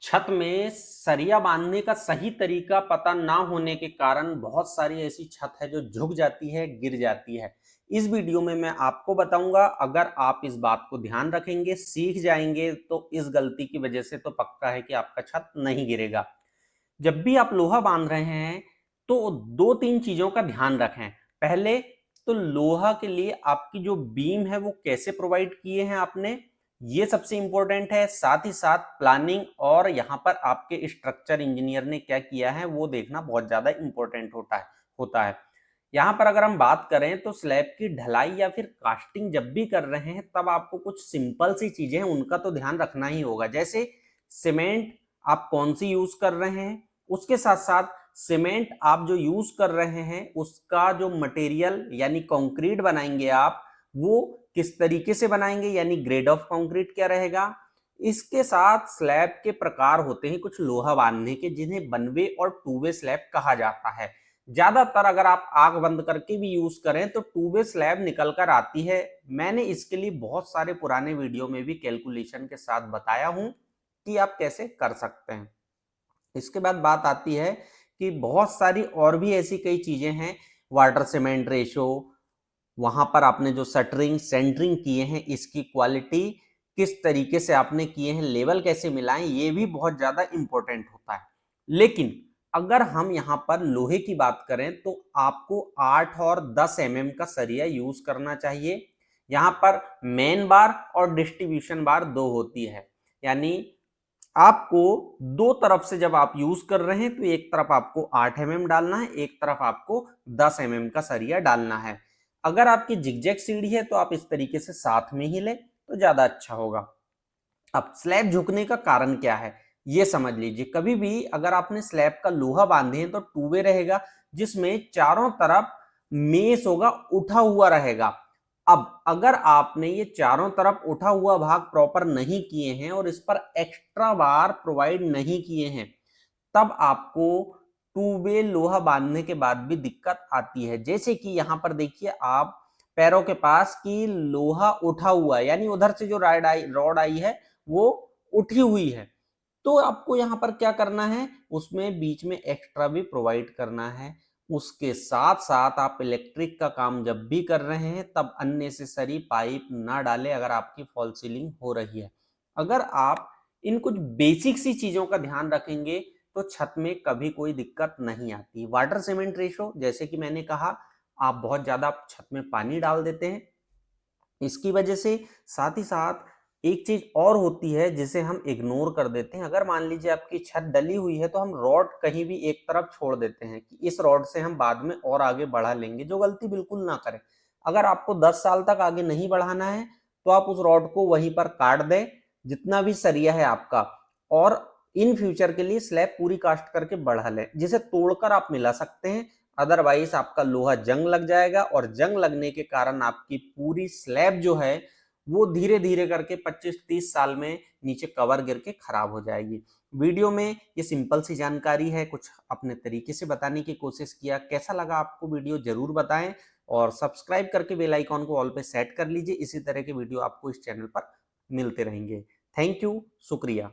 छत में सरिया बांधने का सही तरीका पता ना होने के कारण बहुत सारी ऐसी छत है जो झुक जाती है, गिर जाती है। इस वीडियो में मैं आपको बताऊंगा, अगर आप इस बात को ध्यान रखेंगे, सीख जाएंगे तो इस गलती की वजह से तो पक्का है कि आपका छत नहीं गिरेगा। जब भी आप लोहा बांध रहे हैं तो दो तीन चीजों का ध्यान रखें। पहले तो लोहा के लिए आपकी जो बीम है वो कैसे प्रोवाइड किए हैं आपने, ये सबसे इंपॉर्टेंट है। साथ ही साथ प्लानिंग और यहाँ पर आपके स्ट्रक्चर इंजीनियर ने क्या किया है वो देखना बहुत ज्यादा इंपॉर्टेंट होता है। यहाँ पर अगर हम बात करें तो स्लैब की ढलाई या फिर कास्टिंग जब भी कर रहे हैं तब आपको कुछ सिंपल सी चीजें हैं उनका तो ध्यान रखना ही होगा। जैसे सीमेंट आप कौन सी यूज कर रहे हैं, उसके साथ साथ सीमेंट आप जो यूज कर रहे हैं उसका जो मटेरियल यानी कंक्रीट बनाएंगे आप, वो किस तरीके से बनाएंगे, यानी ग्रेड ऑफ कंक्रीट क्या रहेगा। इसके साथ स्लैब के प्रकार होते हैं कुछ लोहा बांधने के, जिन्हें वन वे और टू वे स्लैब कहा जाता है। ज्यादातर अगर आप आंख बंद करके भी यूज करें तो टू वे स्लैब निकल कर आती है। मैंने इसके लिए बहुत सारे पुराने वीडियो में भी कैलकुलेशन के साथ बताया हूं कि आप कैसे कर सकते हैं। इसके बाद बात आती है कि बहुत सारी और भी ऐसी कई चीजें हैं, वाटर सीमेंट रेशो, वहां पर आपने जो शटरिंग सेंटरिंग किए हैं इसकी क्वालिटी किस तरीके से आपने किए हैं, लेवल कैसे मिलाएं, ये भी बहुत ज्यादा इंपॉर्टेंट होता है। लेकिन अगर हम यहाँ पर लोहे की बात करें तो आपको 8 और 10 एमएम का सरिया यूज करना चाहिए। यहाँ पर मेन बार और डिस्ट्रीब्यूशन बार दो होती है, यानी आपको दो तरफ से जब आप यूज कर रहे हैं तो एक तरफ आपको 8 एमएम डालना है, एक तरफ आपको 10 एमएम का सरिया डालना है। अगर आपकी जिगजैग सीढ़ी है तो आप इस तरीके से साथ में ही लें तो ज्यादा अच्छा होगा। अब स्लैब झुकने का कारण क्या है ये समझ लीजिए। कभी भी अगर आपने स्लैब का लोहा बांधे हैं तो टू वे रहेगा, जिसमें चारों तरफ मेस होगा, उठा हुआ रहेगा। अब अगर आपने ये चारों तरफ उठा हुआ भाग प्रॉपर नहीं किए हैं और इस पर एक्स्ट्रा बार प्रोवाइड नहीं किए हैं, तब आपको टू वे लोहा बांधने के बाद भी दिक्कत आती है। जैसे कि यहां पर देखिए आप पैरों के पास की लोहा उठा हुआ है, यानी उधर से जो रॉड आई है वो उठी हुई है। तो आपको यहाँ पर क्या करना है, उसमें बीच में एक्स्ट्रा भी प्रोवाइड करना है। उसके साथ साथ आप इलेक्ट्रिक का काम जब भी कर रहे हैं तब अननेसेसरी पाइप ना डालें अगर आपकी फॉल सीलिंग हो रही है। अगर आप इन कुछ बेसिक सी चीजों का ध्यान रखेंगे तो छत में कभी कोई दिक्कत नहीं आती। वाटर सीमेंट रेशो, जैसे कि मैंने कहा, आप बहुत ज्यादा छत में पानी डाल देते हैं इसकी वजह से। साथ ही साथ एक चीज और होती है जिसे हम इग्नोर कर देते हैं। अगर मान लीजिए आपकी छत डली हुई है तो हम रॉड कहीं भी एक तरफ छोड़ देते हैं कि इस रॉड से हम बाद में और आगे बढ़ा लेंगे, जो गलती बिल्कुल ना करें। अगर आपको 10 साल तक आगे नहीं बढ़ाना है तो आप उस रॉड को वहीं पर काट दें, जितना भी सरिया है आपका, और इन फ्यूचर के लिए स्लैब पूरी कास्ट करके बढ़ा लें, जिसे तोड़कर आप मिला सकते हैं। अदरवाइज आपका लोहा जंग लग जाएगा और जंग लगने के कारण आपकी पूरी स्लैब जो है वो धीरे धीरे करके 25-30 साल में नीचे कवर गिर के खराब हो जाएगी। वीडियो में ये सिंपल सी जानकारी है, कुछ अपने तरीके से बताने की कोशिश किया। कैसा लगा आपको वीडियो जरूर बताएं और सब्सक्राइब करके बेल आइकॉन को ऑल पे सेट कर लीजिए। इसी तरह के वीडियो आपको इस चैनल पर मिलते रहेंगे। थैंक यू, शुक्रिया।